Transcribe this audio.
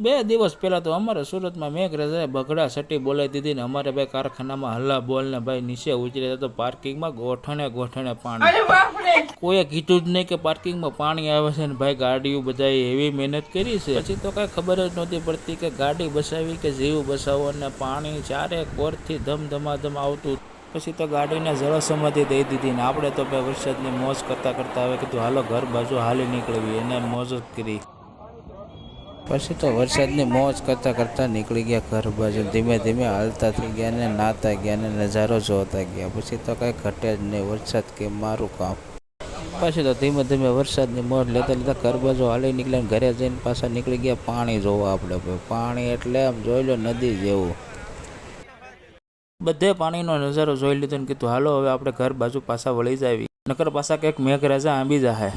બે દિવસ પહેલાં તો અમારે સુરતમાં મેઘરાજાએ બગડા સટી બોલાવી દીધી ને અમારે ભાઈ કારખાનામાં હલ્લા બોલ ને ભાઈ નીચે ઉતરી તો પાર્કિંગમાં ગોઠણે પાણી, કોઈએ કીધું જ નહીં કે પાર્કિંગમાં પાણી આવે છે ને ભાઈ ગાડીઓ બધાએ એવી મહેનત કરી છે, પછી તો કાંઈ ખબર જ નહોતી પડતી કે ગાડી બસાવી કે જીવ બસાવો, અને પાણી ચારે કોરથી ધમધમાધમ આવતું. પછી તો ગાડીને જળ સમાધિ દઈ દીધી ને આપણે તો ભાઈ વરસાદની મોજ કરતાં કરતાં હવે કીધું હાલો ઘર બાજુ હાલી નીકળવી, એને મોજ જ કરી. પછી તો વરસાદની મોજ કરતાં કરતાં નીકળી ગયા ઘર બાજુ, ધીમે ધીમે હાલતા થઈ ગયા ને નાતા ગયા ને નજારો જોતા ગયા. પછી તો કાંઈ ઘટે જ નહીં, વરસાદ કે મારું કામ. પછી તો ધીમે ધીમે વરસાદની મોજ લેતા લેતા ઘર બાજુ હાલી નીકળ્યા, ઘરે જઈને પાછા નીકળી ગયા પાણી જોવા. આપણે પાણી એટલે આમ જોઈ લો નદી જેવું, બધે પાણીનો નજારો જોઈ લીધો ને કીધું હાલો હવે આપણે ઘર બાજુ પાછા વળી જાવી, નકર પાછા કંઈક મેઘરાજા આંબી જાહે.